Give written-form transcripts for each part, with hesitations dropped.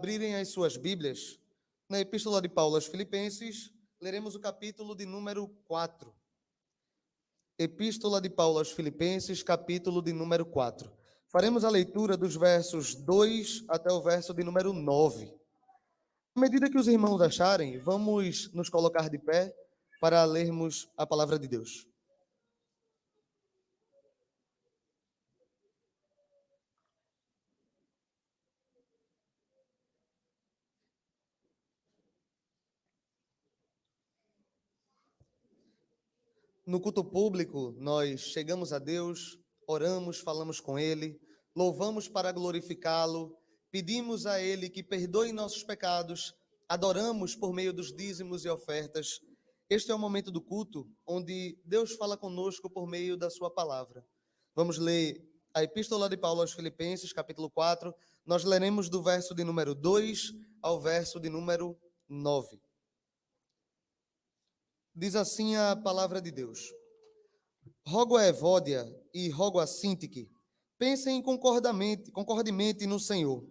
Abrirem as suas Bíblias, na Epístola de Paulo aos Filipenses, leremos o capítulo de número 4. Epístola de Paulo aos Filipenses, capítulo de número 4. Faremos a leitura dos versos 2 até o verso de número 9. À medida que os irmãos acharem, vamos nos colocar de pé para lermos a palavra de Deus. No culto público, nós chegamos a Deus, oramos, falamos com Ele, louvamos para glorificá-lo, pedimos a Ele que perdoe nossos pecados, adoramos por meio dos dízimos e ofertas. Este é o momento do culto onde Deus fala conosco por meio da sua palavra. Vamos ler a Epístola de Paulo aos Filipenses, capítulo 4. Nós leremos do verso de número 2 ao verso de número 9. Diz assim a palavra de Deus: Rogo a Evódia e rogo a Sintique, pensem concordemente no Senhor.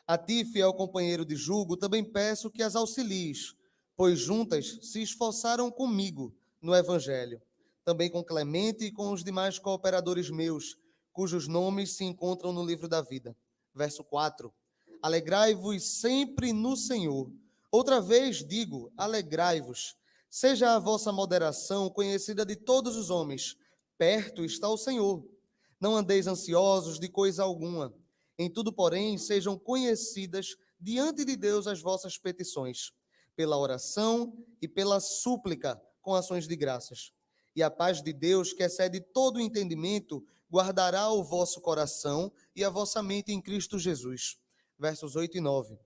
A ti, fiel companheiro de jugo, também peço que as auxilies, pois juntas se esforçaram comigo no Evangelho, também com Clemente e com os demais cooperadores meus, cujos nomes se encontram no livro da vida. Verso 4. Alegrai-vos sempre no Senhor. Outra vez digo, alegrai-vos. Seja a vossa moderação conhecida de todos os homens. Perto está o Senhor. Não andeis ansiosos de coisa alguma. Em tudo, porém, sejam conhecidas diante de Deus as vossas petições, pela oração e pela súplica, com ações de graças. E a paz de Deus, que excede todo o entendimento, guardará o vosso coração e a vossa mente em Cristo Jesus. Versos 8 e 9.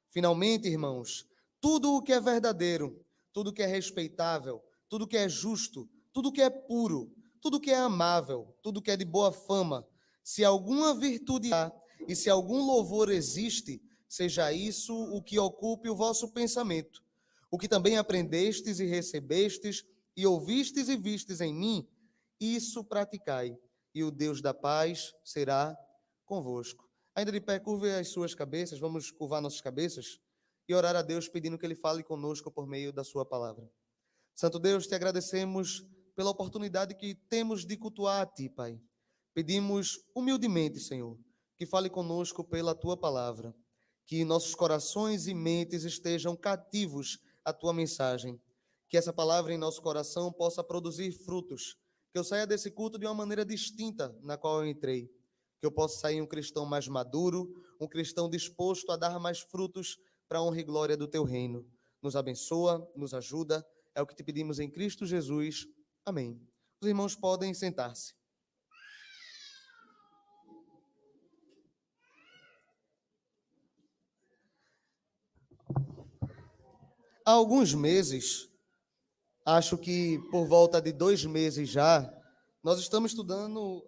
Finalmente, irmãos, tudo o que é verdadeiro, tudo o que é respeitável, tudo o que é justo, tudo o que é puro, tudo o que é amável, tudo o que é de boa fama, se alguma virtude há e se algum louvor existe, seja isso o que ocupe o vosso pensamento. O que também aprendestes e recebestes, e ouvistes e vistes em mim, isso praticai, e o Deus da paz será convosco. Ainda de pé, curve as suas cabeças, vamos curvar nossas cabeças e orar a Deus pedindo que Ele fale conosco por meio da sua palavra. Santo Deus, te agradecemos pela oportunidade que temos de cultuar a Ti, Pai. Pedimos humildemente, Senhor, que fale conosco pela Tua palavra, que nossos corações e mentes estejam cativos à Tua mensagem, que essa palavra em nosso coração possa produzir frutos, que eu saia desse culto de uma maneira distinta na qual eu entrei, que eu possa sair um cristão mais maduro, um cristão disposto a dar mais frutos para a honra e glória do Teu reino. Nos abençoa, nos ajuda, é o que te pedimos em Cristo Jesus. Amém. Os irmãos podem sentar-se. Há alguns meses, acho que por volta de 2 meses já, nós estamos estudando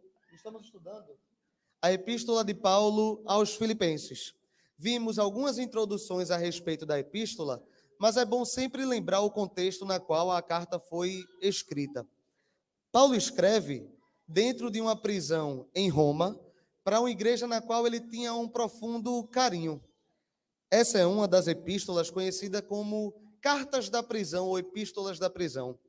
a Epístola de Paulo aos Filipenses. Vimos algumas introduções a respeito da epístola, mas é bom sempre lembrar o contexto na qual a carta foi escrita. Paulo escreve dentro de uma prisão em Roma, para uma igreja na qual ele tinha um profundo carinho. Essa é uma das epístolas conhecida como cartas da prisão ou epístolas da prisão.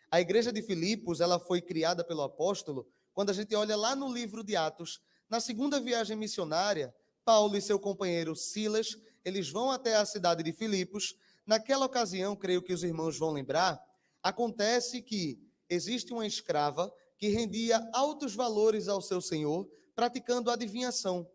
A igreja de Filipos, ela foi criada pelo apóstolo, quando a gente olha lá no livro de Atos, na segunda viagem missionária, Paulo e seu companheiro Silas, eles vão até a cidade de Filipos. Naquela ocasião, creio que os irmãos vão lembrar, acontece que existe uma escrava que rendia altos valores ao seu senhor, praticando adivinhação.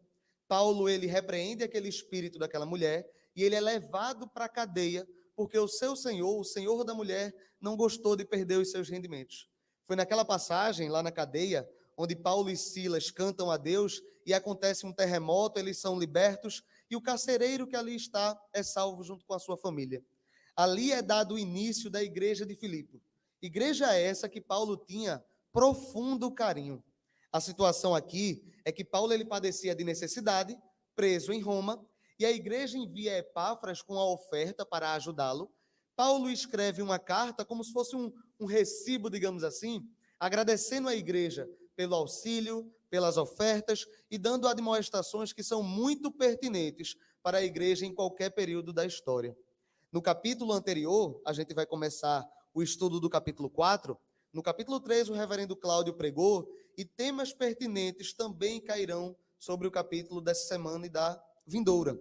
Paulo, ele repreende aquele espírito daquela mulher e ele é levado para a cadeia porque o seu senhor, o senhor da mulher, não gostou de perder os seus rendimentos. Foi naquela passagem, lá na cadeia, onde Paulo e Silas cantam a Deus e acontece um terremoto, eles são libertos e o carcereiro que ali está é salvo junto com a sua família. Ali é dado o início da igreja de Filipe. Igreja essa que Paulo tinha profundo carinho. A situação aqui é que Paulo ele padecia de necessidade, preso em Roma, e a igreja envia Epáfras com a oferta para ajudá-lo. Paulo escreve uma carta como se fosse um recibo, digamos assim, agradecendo à igreja pelo auxílio, pelas ofertas e dando admoestações que são muito pertinentes para a igreja em qualquer período da história. No capítulo anterior, a gente vai começar o estudo do capítulo 4. No capítulo 3, o reverendo Cláudio pregou, e temas pertinentes também cairão sobre o capítulo dessa semana e da vindoura.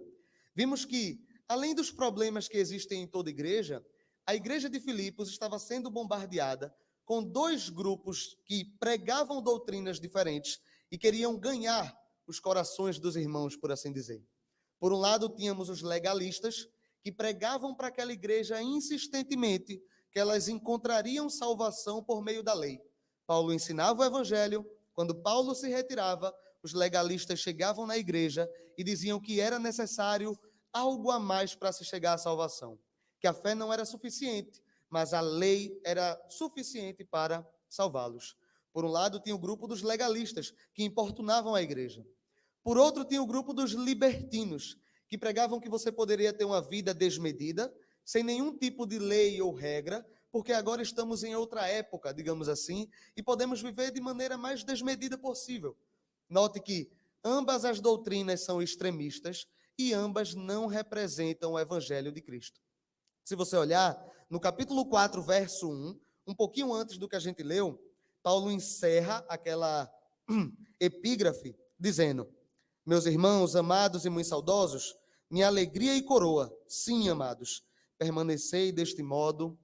Vimos que, além dos problemas que existem em toda igreja, a igreja de Filipos estava sendo bombardeada com dois grupos que pregavam doutrinas diferentes e queriam ganhar os corações dos irmãos, por assim dizer. Por um lado, tínhamos os legalistas, que pregavam para aquela igreja insistentemente que elas encontrariam salvação por meio da lei. Paulo ensinava o evangelho, quando Paulo se retirava, os legalistas chegavam na igreja e diziam que era necessário algo a mais para se chegar à salvação, que a fé não era suficiente, mas a lei era suficiente para salvá-los. Por um lado, tinha o grupo dos legalistas, que importunavam a igreja. Por outro, tinha o grupo dos libertinos, que pregavam que você poderia ter uma vida desmedida, sem nenhum tipo de lei ou regra, porque agora estamos em outra época, digamos assim, e podemos viver de maneira mais desmedida possível. Note que ambas as doutrinas são extremistas e ambas não representam o evangelho de Cristo. Se você olhar no capítulo 4, verso 1, um pouquinho antes do que a gente leu, Paulo encerra aquela epígrafe dizendo: meus irmãos, amados e muito saudosos, minha alegria e coroa, sim, amados, permanecei deste modo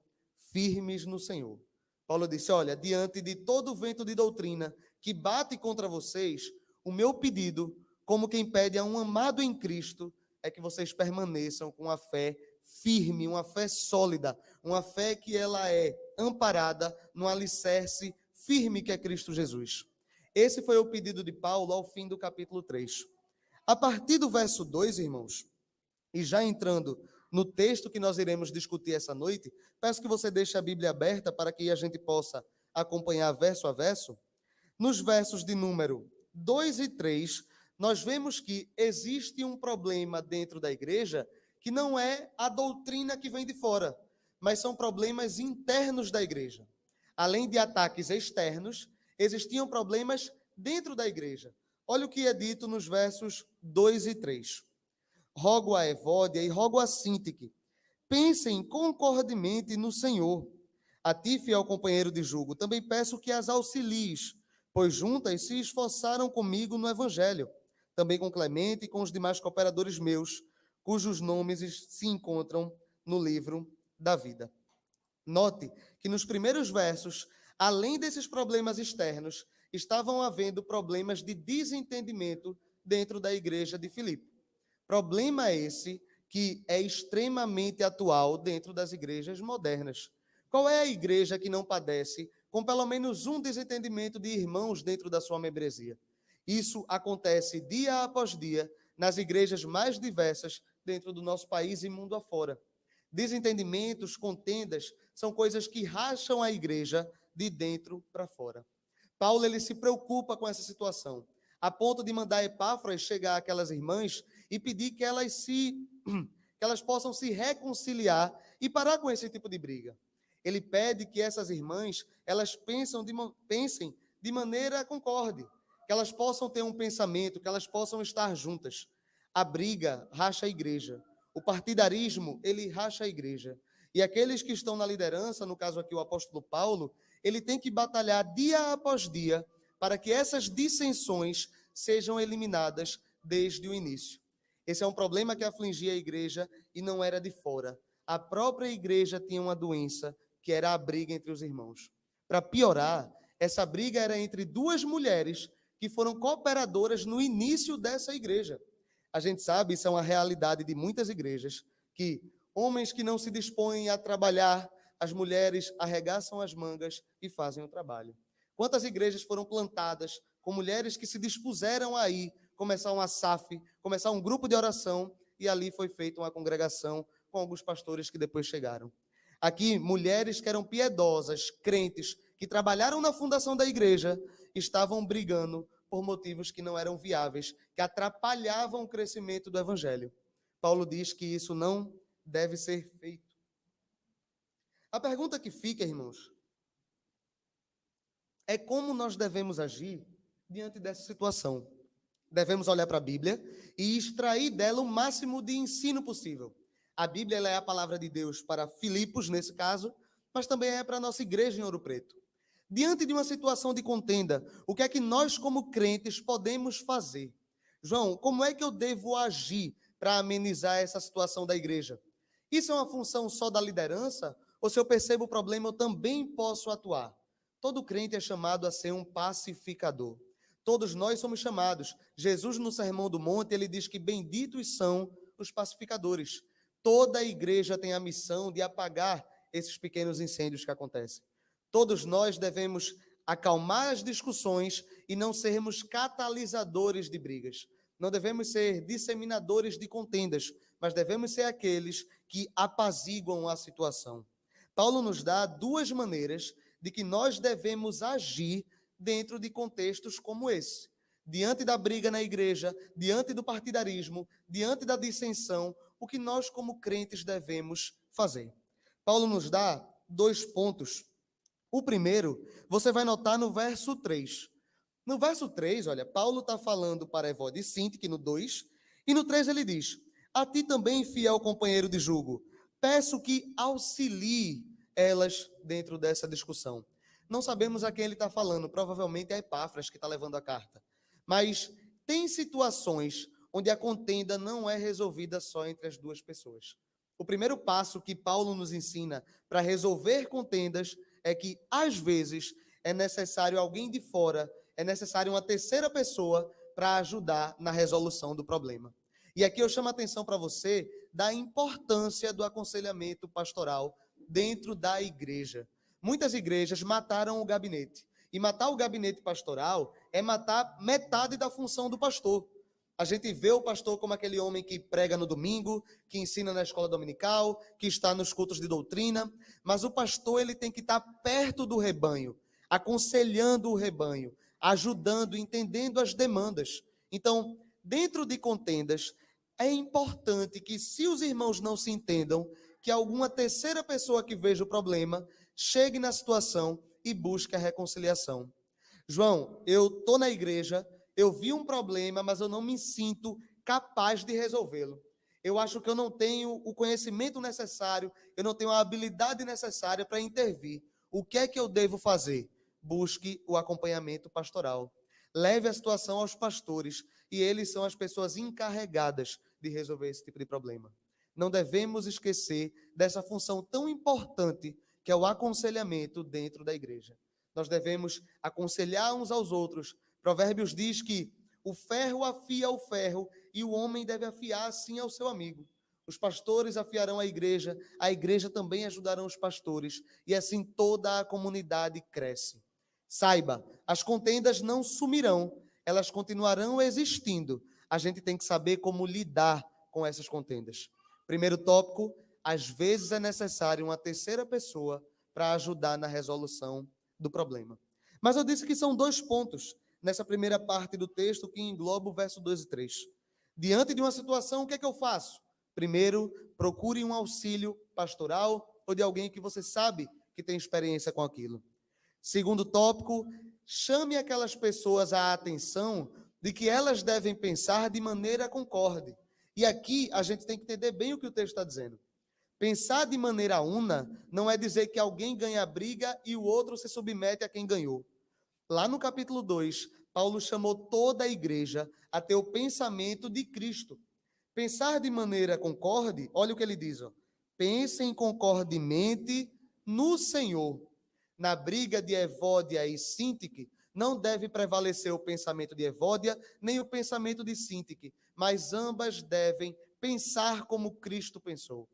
firmes no Senhor. Paulo disse: olha, diante de todo o vento de doutrina que bate contra vocês, o meu pedido, como quem pede a um amado em Cristo, é que vocês permaneçam com a fé firme, uma fé sólida, uma fé que ela é amparada no alicerce firme que é Cristo Jesus. Esse foi o pedido de Paulo ao fim do capítulo 3. A partir do verso 2, irmãos, e já entrando no texto que nós iremos discutir essa noite, peço que você deixe a Bíblia aberta para que a gente possa acompanhar verso a verso. Nos versos de número 2 e 3, nós vemos que existe um problema dentro da igreja que não é a doutrina que vem de fora, mas são problemas internos da igreja. Além de ataques externos, existiam problemas dentro da igreja. Olha o que é dito nos versos 2 e 3. Rogo a Evódia e rogo a Sintique, pensem concordemente no Senhor. A ti, fiel companheiro de jugo, também peço que as auxilies, pois juntas se esforçaram comigo no Evangelho, também com Clemente e com os demais cooperadores meus, cujos nomes se encontram no livro da vida. Note que nos primeiros versos, além desses problemas externos, estavam havendo problemas de desentendimento dentro da igreja de Filipe. Problema esse que é extremamente atual dentro das igrejas modernas. Qual é a igreja que não padece com pelo menos um desentendimento de irmãos dentro da sua membresia? Isso acontece dia após dia nas igrejas mais diversas dentro do nosso país e mundo afora. Desentendimentos, contendas, são coisas que racham a igreja de dentro para fora. Paulo ele se preocupa com essa situação, a ponto de mandar Epáfras chegar àquelas irmãs e pedir que elas possam se reconciliar e parar com esse tipo de briga. Ele pede que essas irmãs, elas pensem de maneira concorde, que elas possam ter um pensamento, que elas possam estar juntas. A briga racha a igreja. O partidarismo, ele racha a igreja. E aqueles que estão na liderança, no caso aqui o apóstolo Paulo, ele tem que batalhar dia após dia para que essas dissensões sejam eliminadas desde o início. Esse é um problema que afligia a igreja e não era de fora. A própria igreja tinha uma doença, que era a briga entre os irmãos. Para piorar, essa briga era entre duas mulheres que foram cooperadoras no início dessa igreja. A gente sabe, isso é uma realidade de muitas igrejas, que homens que não se dispõem a trabalhar, as mulheres arregaçam as mangas e fazem o trabalho. Quantas igrejas foram plantadas com mulheres que se dispuseram a ir começar uma SAF, começar um grupo de oração, e ali foi feita uma congregação com alguns pastores que depois chegaram. Aqui, mulheres que eram piedosas, crentes, que trabalharam na fundação da igreja, estavam brigando por motivos que não eram viáveis, que atrapalhavam o crescimento do evangelho. Paulo diz que isso não deve ser feito. A pergunta que fica, irmãos, é como nós devemos agir diante dessa situação. Devemos olhar para a Bíblia e extrair dela o máximo de ensino possível. A Bíblia ela é a palavra de Deus para Filipos, nesse caso, mas também é para a nossa igreja em Ouro Preto. Diante de uma situação de contenda, o que é que nós, como crentes, podemos fazer? João, como é que eu devo agir para amenizar essa situação da igreja? Isso é uma função só da liderança? Ou se eu percebo o problema, eu também posso atuar? Todo crente é chamado a ser um pacificador. Todos nós somos chamados. Jesus, no Sermão do Monte, ele diz que benditos são os pacificadores. Toda a igreja tem a missão de apagar esses pequenos incêndios que acontecem. Todos nós devemos acalmar as discussões e não sermos catalisadores de brigas. Não devemos ser disseminadores de contendas, mas devemos ser aqueles que apaziguam a situação. Paulo nos dá duas maneiras de que nós devemos agir dentro de contextos como esse. Diante da briga na igreja, diante do partidarismo, diante da dissensão, o que nós como crentes devemos fazer. Paulo nos dá 2 pontos. O primeiro, você vai notar no verso 3. No verso 3, olha, Paulo está falando para Evódia e Sintique, no 2, e no 3 ele diz: a ti também, fiel companheiro de jugo, peço que auxilie elas dentro dessa discussão. Não sabemos a quem ele está falando, provavelmente é Epáfras que está levando a carta. Mas tem situações onde a contenda não é resolvida só entre as duas pessoas. O primeiro passo que Paulo nos ensina para resolver contendas é que, às vezes, é necessário alguém de fora, é necessário uma terceira pessoa para ajudar na resolução do problema. E aqui eu chamo a atenção para você da importância do aconselhamento pastoral dentro da igreja. Muitas igrejas mataram o gabinete. E matar o gabinete pastoral é matar metade da função do pastor. A gente vê o pastor como aquele homem que prega no domingo, que ensina na escola dominical, que está nos cultos de doutrina, mas o pastor ele tem que estar perto do rebanho, aconselhando o rebanho, ajudando, entendendo as demandas. Então, dentro de contendas, é importante que, se os irmãos não se entendam, que alguma terceira pessoa que veja o problema chegue na situação e busque a reconciliação. João, eu estou na igreja, eu vi um problema, mas eu não me sinto capaz de resolvê-lo. Eu acho que eu não tenho o conhecimento necessário, eu não tenho a habilidade necessária para intervir. O que é que eu devo fazer? Busque o acompanhamento pastoral. Leve a situação aos pastores, e eles são as pessoas encarregadas de resolver esse tipo de problema. Não devemos esquecer dessa função tão importante que é o aconselhamento dentro da igreja. Nós devemos aconselhar uns aos outros. Provérbios diz que o ferro afia o ferro e o homem deve afiar assim ao seu amigo. Os pastores afiarão a igreja também ajudarão os pastores, e assim toda a comunidade cresce. Saiba, as contendas não sumirão, elas continuarão existindo. A gente tem que saber como lidar com essas contendas. Primeiro tópico, às vezes é necessário uma terceira pessoa para ajudar na resolução do problema. Mas eu disse que são 2 pontos nessa primeira parte do texto que engloba o verso 2 e 3. Diante de uma situação, o que é que eu faço? Primeiro, procure um auxílio pastoral ou de alguém que você sabe que tem experiência com aquilo. Segundo tópico, chame aquelas pessoas à atenção de que elas devem pensar de maneira concorde. E aqui a gente tem que entender bem o que o texto está dizendo. Pensar de maneira una não é dizer que alguém ganha a briga e o outro se submete a quem ganhou. Lá no capítulo 2, Paulo chamou toda a igreja a ter o pensamento de Cristo. Pensar de maneira concorde, olha o que ele diz, ó, pensem concordemente no Senhor. Na briga de Evódia e Sintique, não deve prevalecer o pensamento de Evódia, nem o pensamento de Sintique, mas ambas devem pensar como Cristo pensou.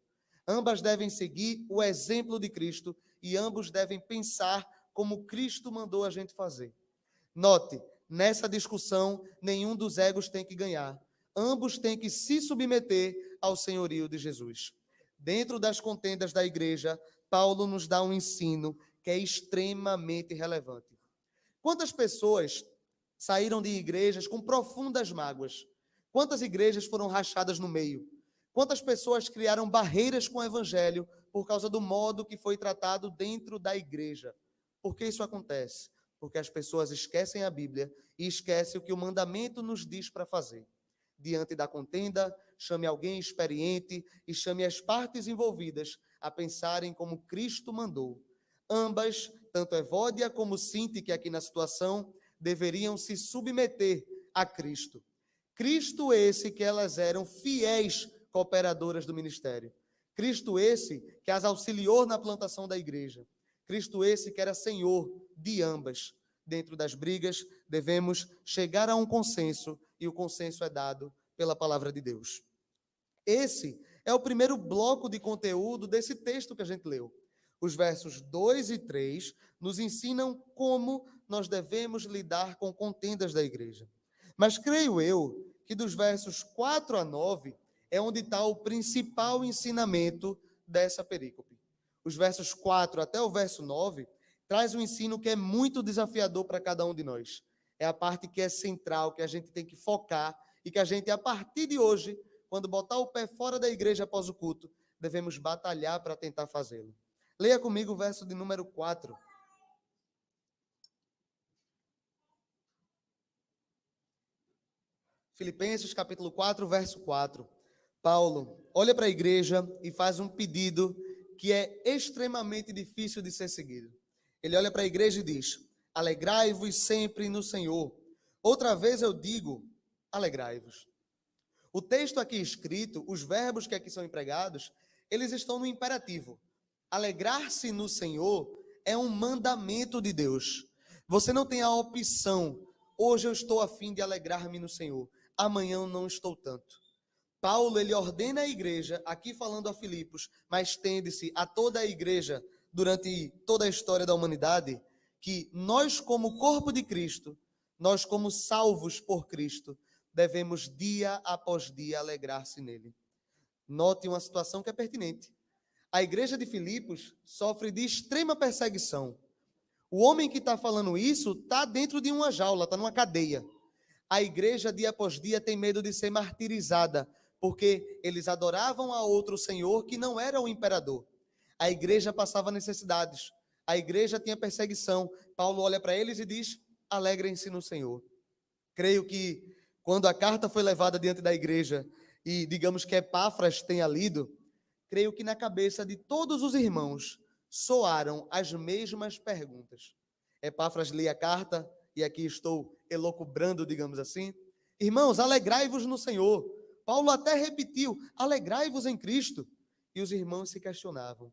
Ambas devem seguir o exemplo de Cristo e ambos devem pensar como Cristo mandou a gente fazer. Note, nessa discussão, nenhum dos egos tem que ganhar. Ambos têm que se submeter ao senhorio de Jesus. Dentro das contendas da igreja, Paulo nos dá um ensino que é extremamente relevante. Quantas pessoas saíram de igrejas com profundas mágoas? Quantas igrejas foram rachadas no meio? Quantas pessoas criaram barreiras com o evangelho por causa do modo que foi tratado dentro da igreja? Por que isso acontece? porque as pessoas esquecem a Bíblia e esquecem o que o mandamento nos diz para fazer. Diante da contenda, chame alguém experiente e chame as partes envolvidas a pensarem como Cristo mandou. Ambas, tanto Evódia como Sintique aqui na situação, deveriam se submeter a Cristo. Cristo esse que elas eram fiéis cooperadoras do ministério. Cristo esse que as auxiliou na plantação da igreja. Cristo esse que era Senhor de ambas. Dentro das brigas, devemos chegar a um consenso, e o consenso é dado pela palavra de Deus. Esse é o primeiro bloco de conteúdo desse texto que a gente leu. Os versos 2 e 3 nos ensinam como nós devemos lidar com contendas da igreja. Mas creio eu que dos versos 4 a 9 é onde está o principal ensinamento dessa perícope. Os versos 4 até o verso 9 traz um ensino que é muito desafiador para cada um de nós. É a parte que é central, que a gente tem que focar e que a gente, a partir de hoje, quando botar o pé fora da igreja após o culto, devemos batalhar para tentar fazê-lo. Leia comigo o verso de número 4. Filipenses capítulo 4, verso 4. Paulo olha para a igreja e faz um pedido que é extremamente difícil de ser seguido. Ele olha para a igreja e diz: alegrai-vos sempre no Senhor. Outra vez eu digo, alegrai-vos. O texto aqui escrito, os verbos que aqui são empregados, eles estão no imperativo. Alegrar-se no Senhor é um mandamento de Deus. Você não tem a opção, hoje eu estou a fim de alegrar-me no Senhor, amanhã eu não estou tanto. Paulo, ele ordena a igreja, aqui falando a Filipos, mas tende-se a toda a igreja durante toda a história da humanidade, que nós como corpo de Cristo, nós como salvos por Cristo, devemos dia após dia alegrar-se nele. Note uma situação que é pertinente. A igreja de Filipos sofre de extrema perseguição. O homem que está falando isso está dentro de uma jaula, está numa cadeia. A igreja, dia após dia, tem medo de ser martirizada, porque eles adoravam a outro senhor que não era o imperador. A igreja passava necessidades. A igreja tinha perseguição. Paulo olha para eles e diz: alegrem-se no Senhor. Creio que quando a carta foi levada diante da igreja e digamos que Epáfras tenha lido, creio que na cabeça de todos os irmãos soaram as mesmas perguntas. Epáfras lê a carta, e aqui estou elocubrando, digamos assim. Irmãos, alegrai-vos no Senhor. Paulo até repetiu, alegrai-vos em Cristo. E os irmãos se questionavam.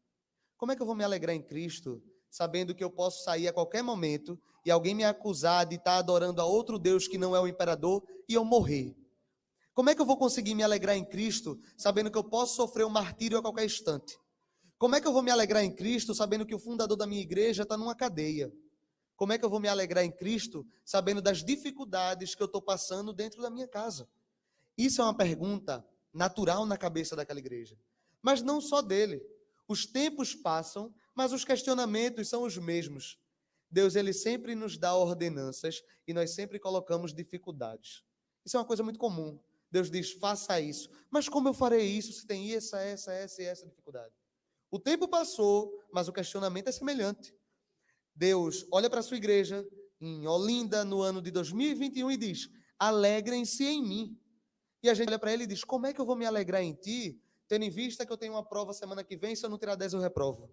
Como é que eu vou me alegrar em Cristo, sabendo que eu posso sair a qualquer momento e alguém me acusar de estar adorando a outro Deus que não é o imperador e eu morrer? Como é que eu vou conseguir me alegrar em Cristo, sabendo que eu posso sofrer um martírio a qualquer instante? Como é que eu vou me alegrar em Cristo, sabendo que o fundador da minha igreja está numa cadeia? Como é que eu vou me alegrar em Cristo, sabendo das dificuldades que eu estou passando dentro da minha casa? Isso é uma pergunta natural na cabeça daquela igreja. Mas não só dele. Os tempos passam, mas os questionamentos são os mesmos. Deus, ele sempre nos dá ordenanças e nós sempre colocamos dificuldades. Isso é uma coisa muito comum. Deus diz, faça isso. Mas como eu farei isso se tem essa dificuldade? O tempo passou, mas o questionamento é semelhante. Deus olha para a sua igreja, em Olinda, no ano de 2021, e diz, alegrem-se em mim. E a gente olha para ele e diz, como é que eu vou me alegrar em ti, tendo em vista que eu tenho uma prova semana que vem, se eu não tirar 10 eu reprovo?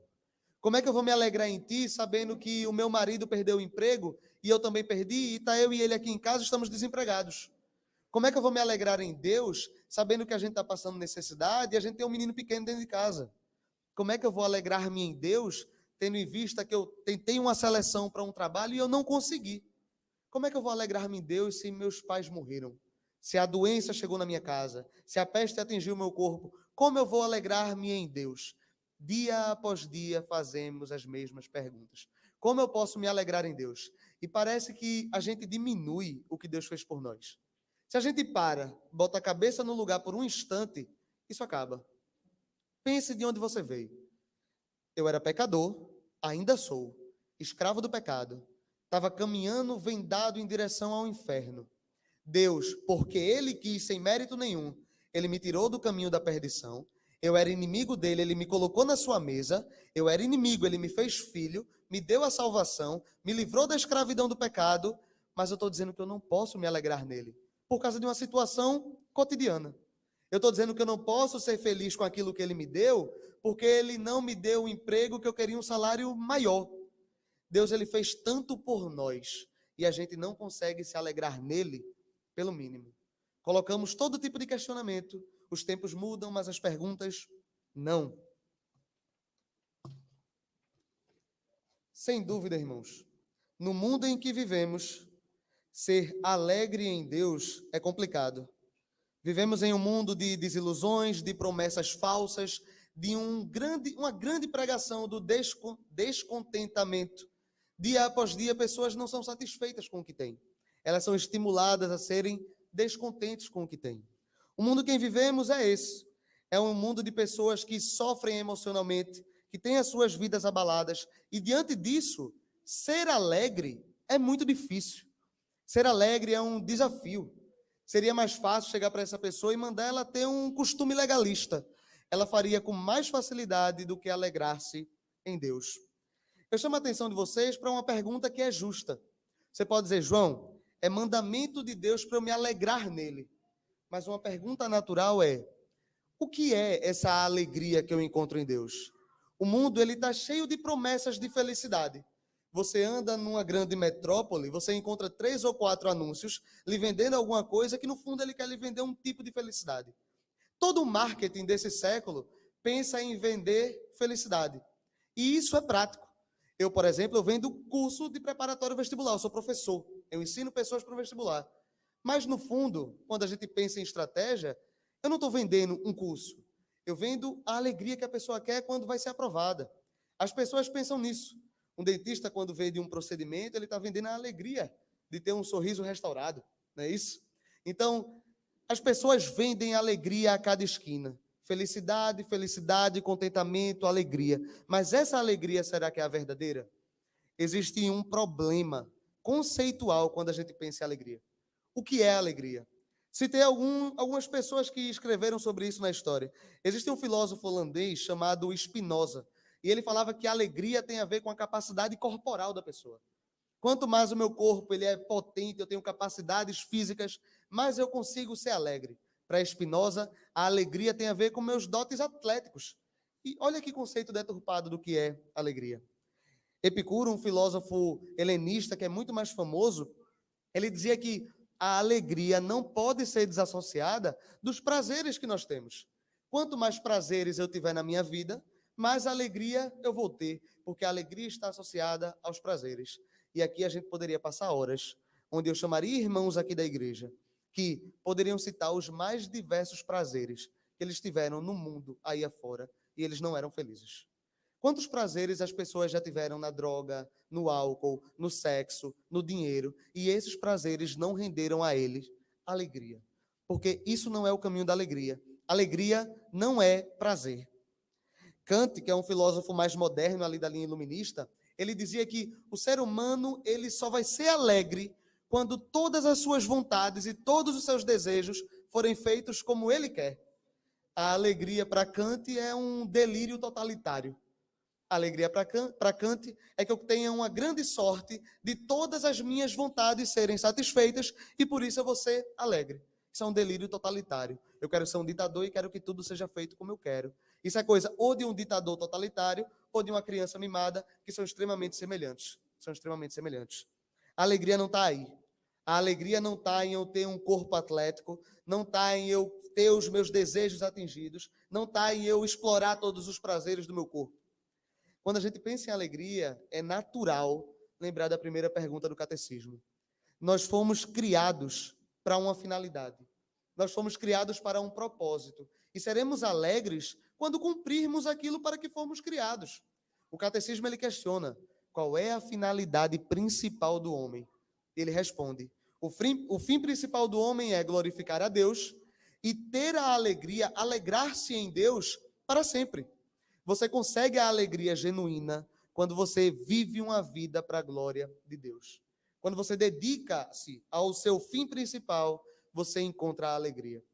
Como é que eu vou me alegrar em ti, sabendo que o meu marido perdeu o emprego, e eu também perdi, e está eu e ele aqui em casa, estamos desempregados? Como é que eu vou me alegrar em Deus, sabendo que a gente está passando necessidade, e a gente tem um menino pequeno dentro de casa? Como é que eu vou alegrar-me em Deus, tendo em vista que eu tentei uma seleção para um trabalho e eu não consegui? Como é que eu vou alegrar-me em Deus se meus pais morreram? Se a doença chegou na minha casa, se a peste atingiu o meu corpo, como eu vou alegrar-me em Deus? Dia após dia fazemos as mesmas perguntas. Como eu posso me alegrar em Deus? E parece que a gente diminui o que Deus fez por nós. Se a gente para, bota a cabeça no lugar por um instante, isso acaba. Pense de onde você veio. Eu era pecador, ainda sou, escravo do pecado. Estava caminhando vendado em direção ao inferno. Deus, porque Ele quis, sem mérito nenhum, Ele me tirou do caminho da perdição. Eu era inimigo dele, ele me colocou na sua mesa. Eu era inimigo, ele me fez filho, me deu a salvação, me livrou da escravidão do pecado, mas eu estou dizendo que eu não posso me alegrar nele, por causa de uma situação cotidiana. Eu estou dizendo que eu não posso ser feliz com aquilo que ele me deu, porque ele não me deu o emprego que eu queria, um salário maior. Deus, ele fez tanto por nós, e a gente não consegue se alegrar nele, pelo mínimo. Colocamos todo tipo de questionamento. Os tempos mudam, mas as perguntas não. Sem dúvida, irmãos, no mundo em que vivemos, ser alegre em Deus é complicado. Vivemos em um mundo de desilusões, de promessas falsas, de uma grande pregação do descontentamento. Dia após dia, pessoas não são satisfeitas com o que têm. Elas são estimuladas a serem descontentes com o que têm. O mundo em que vivemos é esse. É um mundo de pessoas que sofrem emocionalmente, que têm as suas vidas abaladas. E diante disso, ser alegre é muito difícil. Ser alegre é um desafio. Seria mais fácil chegar para essa pessoa e mandar ela ter um costume legalista. Ela faria com mais facilidade do que alegrar-se em Deus. Eu chamo a atenção de vocês para uma pergunta que é justa. Você pode dizer, João, é mandamento de Deus para eu me alegrar nele. Mas uma pergunta natural é, o que é essa alegria que eu encontro em Deus? O mundo ele está cheio de promessas de felicidade. Você anda numa grande metrópole, você encontra 3 ou 4 anúncios lhe vendendo alguma coisa que no fundo ele quer lhe vender um tipo de felicidade. Todo o marketing desse século pensa em vender felicidade. E isso é prático. Eu, por exemplo, eu vendo curso de preparatório vestibular, eu sou professor, eu ensino pessoas para o vestibular. Mas, no fundo, quando a gente pensa em estratégia, eu não estou vendendo um curso. Eu vendo a alegria que a pessoa quer quando vai ser aprovada. As pessoas pensam nisso. Um dentista, quando vende um procedimento, ele está vendendo a alegria de ter um sorriso restaurado. Não é isso? Então, as pessoas vendem alegria a cada esquina. Felicidade, felicidade, contentamento, alegria. Mas essa alegria, será que é a verdadeira? Existe um problema conceitual quando a gente pensa em alegria. O que é alegria? Citei algumas pessoas que escreveram sobre isso na história. Existe um filósofo holandês chamado Spinoza, e ele falava que a alegria tem a ver com a capacidade corporal da pessoa. Quanto mais o meu corpo ele é potente, eu tenho capacidades físicas, mais eu consigo ser alegre. Para Spinoza, a alegria tem a ver com meus dotes atléticos. E olha que conceito deturpado do que é alegria. Epicuro, um filósofo helenista que é muito mais famoso, ele dizia que a alegria não pode ser desassociada dos prazeres que nós temos. Quanto mais prazeres eu tiver na minha vida, mais alegria eu vou ter, porque a alegria está associada aos prazeres. E aqui a gente poderia passar horas, onde eu chamaria irmãos aqui da igreja, que poderiam citar os mais diversos prazeres que eles tiveram no mundo aí afora, e eles não eram felizes. Quantos prazeres as pessoas já tiveram na droga, no álcool, no sexo, no dinheiro, e esses prazeres não renderam a eles alegria. Porque isso não é o caminho da alegria. Alegria não é prazer. Kant, que é um filósofo mais moderno ali da linha iluminista, ele dizia que o ser humano ele só vai ser alegre quando todas as suas vontades e todos os seus desejos forem feitos como ele quer. A alegria para Kant é um delírio totalitário. A alegria para Kant é que eu tenha uma grande sorte de todas as minhas vontades serem satisfeitas e por isso eu vou ser alegre. Isso é um delírio totalitário. Eu quero ser um ditador e quero que tudo seja feito como eu quero. Isso é coisa ou de um ditador totalitário ou de uma criança mimada, que são extremamente semelhantes. São extremamente semelhantes. A alegria não está aí. A alegria não está em eu ter um corpo atlético, não está em eu ter os meus desejos atingidos, não está em eu explorar todos os prazeres do meu corpo. Quando a gente pensa em alegria, é natural lembrar da primeira pergunta do catecismo. Nós fomos criados para uma finalidade. Nós fomos criados para um propósito. E seremos alegres quando cumprirmos aquilo para que fomos criados. O catecismo ele questiona: qual é a finalidade principal do homem? Ele responde: o fim principal do homem é glorificar a Deus e ter a alegria, alegrar-se em Deus para sempre. Você consegue a alegria genuína quando você vive uma vida para a glória de Deus. Quando você dedica-se ao seu fim principal, você encontra a alegria.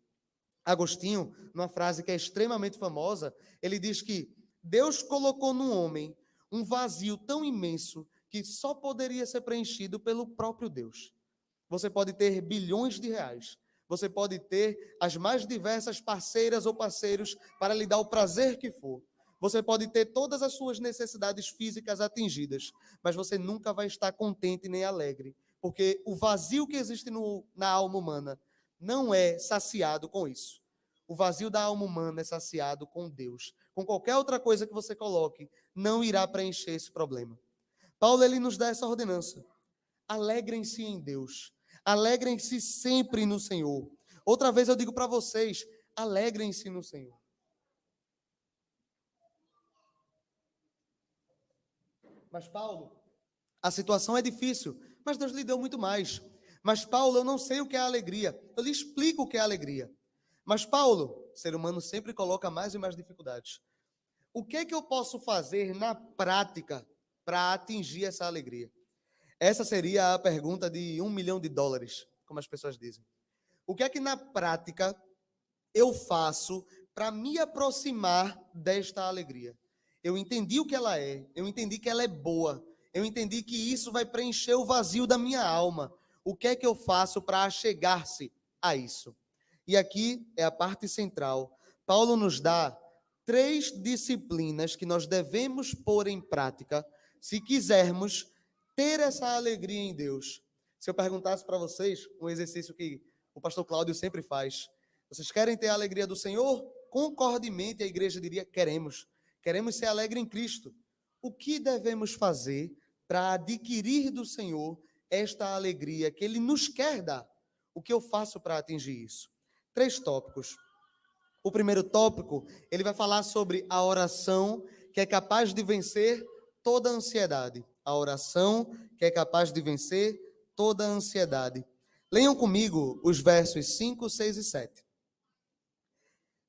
Agostinho, numa frase que é extremamente famosa, ele diz que Deus colocou no homem um vazio tão imenso que só poderia ser preenchido pelo próprio Deus. Você pode ter bilhões de reais, você pode ter as mais diversas parceiras ou parceiros para lhe dar o prazer que for. Você pode ter todas as suas necessidades físicas atingidas, mas você nunca vai estar contente nem alegre, porque o vazio que existe na alma humana não é saciado com isso. O vazio da alma humana é saciado com Deus. Com qualquer outra coisa que você coloque, não irá preencher esse problema. Paulo, ele nos dá essa ordenança. Alegrem-se em Deus. Alegrem-se sempre no Senhor. Outra vez eu digo para vocês, alegrem-se no Senhor. Mas Paulo, a situação é difícil, mas Deus lhe deu muito mais. Mas Paulo, eu não sei o que é alegria. Eu lhe explico o que é alegria. Mas Paulo, o ser humano sempre coloca mais e mais dificuldades. O que é que eu posso fazer na prática para atingir essa alegria? Essa seria a pergunta de $1 milhão, como as pessoas dizem. O que é que na prática eu faço para me aproximar desta alegria? Eu entendi o que ela é, eu entendi que ela é boa, eu entendi que isso vai preencher o vazio da minha alma. O que é que eu faço para chegar-se a isso? E aqui é a parte central. Paulo nos dá 3 disciplinas que nós devemos pôr em prática se quisermos ter essa alegria em Deus. Se eu perguntasse para vocês, um exercício que o pastor Cláudio sempre faz, vocês querem ter a alegria do Senhor? Concordemente a igreja diria, queremos. Queremos ser alegres em Cristo. O que devemos fazer para adquirir do Senhor esta alegria que Ele nos quer dar? O que eu faço para atingir isso? 3 tópicos. O primeiro tópico, ele vai falar sobre a oração que é capaz de vencer toda a ansiedade. A oração que é capaz de vencer toda a ansiedade. Leiam comigo os versos 5, 6 e 7.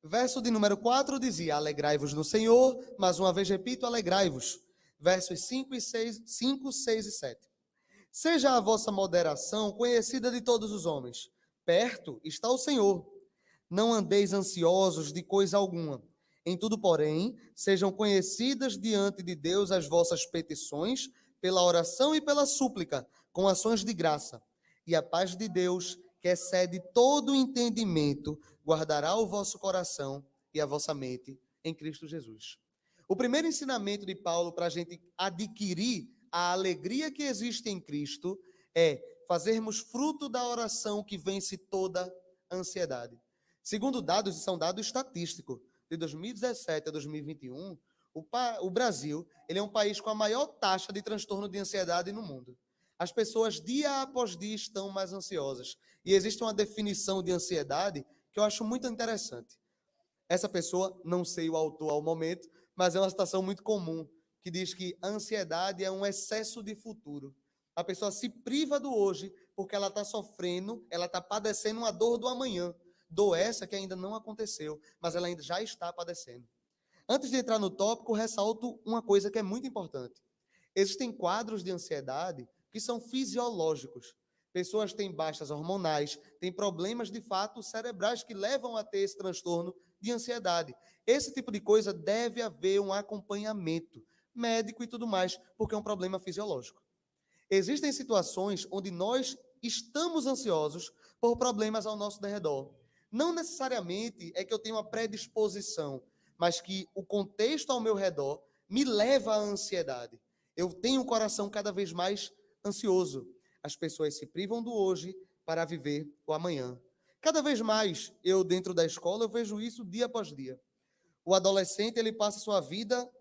Verso de número 4 dizia, alegrai-vos no Senhor, mais uma vez repito, alegrai-vos. Versos 5, 6 e 7. Seja a vossa moderação conhecida de todos os homens. Perto está o Senhor. Não andeis ansiosos de coisa alguma. Em tudo, porém, sejam conhecidas diante de Deus as vossas petições, pela oração e pela súplica, com ações de graça. E a paz de Deus, que excede todo entendimento, guardará o vosso coração e a vossa mente em Cristo Jesus. O primeiro ensinamento de Paulo para a gente adquirir a alegria que existe em Cristo é fazermos fruto da oração que vence toda ansiedade. Segundo dados, e são dados estatísticos, de 2017 a 2021, o Brasil ele é um país com a maior taxa de transtorno de ansiedade no mundo. As pessoas, dia após dia, estão mais ansiosas. E existe uma definição de ansiedade que eu acho muito interessante. Essa pessoa, não sei o autor ao momento, mas é uma citação muito comum, que diz que a ansiedade é um excesso de futuro. A pessoa se priva do hoje porque ela está sofrendo, ela está padecendo uma dor do amanhã. Dor essa que ainda não aconteceu, mas ela ainda já está padecendo. Antes de entrar no tópico, ressalto uma coisa que é muito importante. Existem quadros de ansiedade que são fisiológicos. Pessoas têm baixas hormonais, têm problemas de fato cerebrais que levam a ter esse transtorno de ansiedade. Esse tipo de coisa deve haver um acompanhamento médico e tudo mais, porque é um problema fisiológico. Existem situações onde nós estamos ansiosos por problemas ao nosso redor. Não necessariamente é que eu tenho uma predisposição, mas que o contexto ao meu redor me leva à ansiedade. Eu tenho um coração cada vez mais ansioso. As pessoas se privam do hoje para viver o amanhã. Cada vez mais, eu dentro da escola, eu vejo isso dia após dia. O adolescente, ele passa sua vida,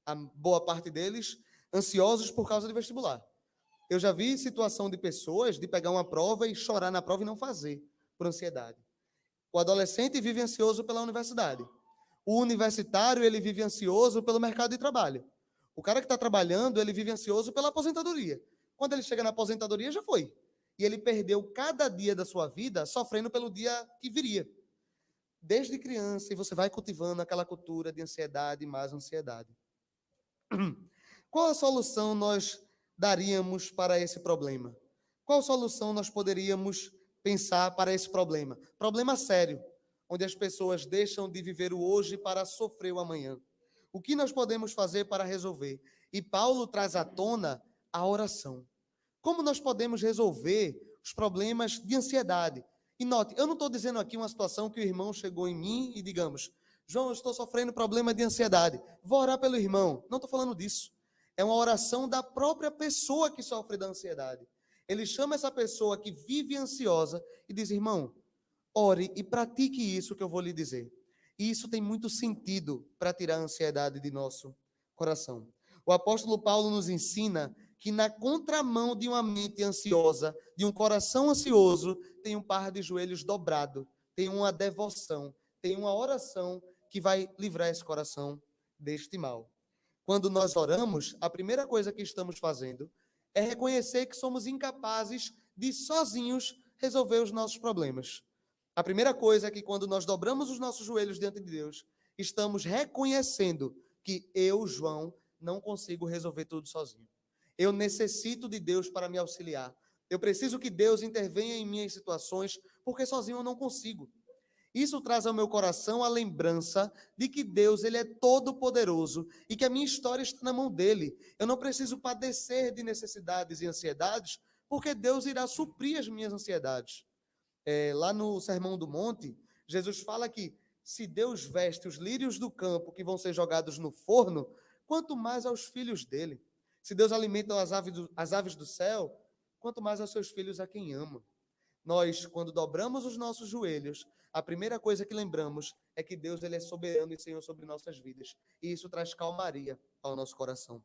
a boa parte deles, ansiosos por causa de vestibular. Eu já vi situação de pessoas de pegar uma prova e chorar na prova e não fazer, por ansiedade. O adolescente vive ansioso pela universidade. O universitário, ele vive ansioso pelo mercado de trabalho. O cara que está trabalhando, ele vive ansioso pela aposentadoria. Quando ele chega na aposentadoria, já foi. E ele perdeu cada dia da sua vida sofrendo pelo dia que viria. Desde criança, e você vai cultivando aquela cultura de ansiedade e mais ansiedade. Qual a solução nós daríamos para esse problema? Qual solução nós poderíamos pensar para esse problema? Problema sério. onde as pessoas deixam de viver o hoje para sofrer o amanhã. O que nós podemos fazer para resolver? E Paulo traz à tona a oração. Como nós podemos resolver os problemas de ansiedade? E note, eu não estou dizendo aqui uma situação que o irmão chegou em mim e digamos, João, eu estou sofrendo problema de ansiedade, vou orar pelo irmão. Não estou falando disso. É uma oração da própria pessoa que sofre da ansiedade. Ele chama essa pessoa que vive ansiosa e diz, irmão, ore e pratique isso que eu vou lhe dizer. E isso tem muito sentido para tirar a ansiedade de nosso coração. O apóstolo Paulo nos ensina que na contramão de uma mente ansiosa, de um coração ansioso, tem um par de joelhos dobrado, tem uma devoção, tem uma oração que vai livrar esse coração deste mal. Quando nós oramos, a primeira coisa que estamos fazendo é reconhecer que somos incapazes de sozinhos resolver os nossos problemas. A primeira coisa é que quando nós dobramos os nossos joelhos diante de Deus, estamos reconhecendo que eu, João, não consigo resolver tudo sozinho. Eu necessito de Deus para me auxiliar. Eu preciso que Deus intervenha em minhas situações, porque sozinho eu não consigo. Isso traz ao meu coração a lembrança de que Deus, ele é todo poderoso e que a minha história está na mão dele. Eu não preciso padecer de necessidades e ansiedades, porque Deus irá suprir as minhas ansiedades. Lá no Sermão do Monte, Jesus fala que se Deus veste os lírios do campo que vão ser jogados no forno, quanto mais aos filhos dele. Se Deus alimenta as aves do céu, quanto mais aos seus filhos a quem ama. Nós, quando dobramos os nossos joelhos, a primeira coisa que lembramos é que Deus, ele é soberano e Senhor sobre nossas vidas. E isso traz calmaria ao nosso coração.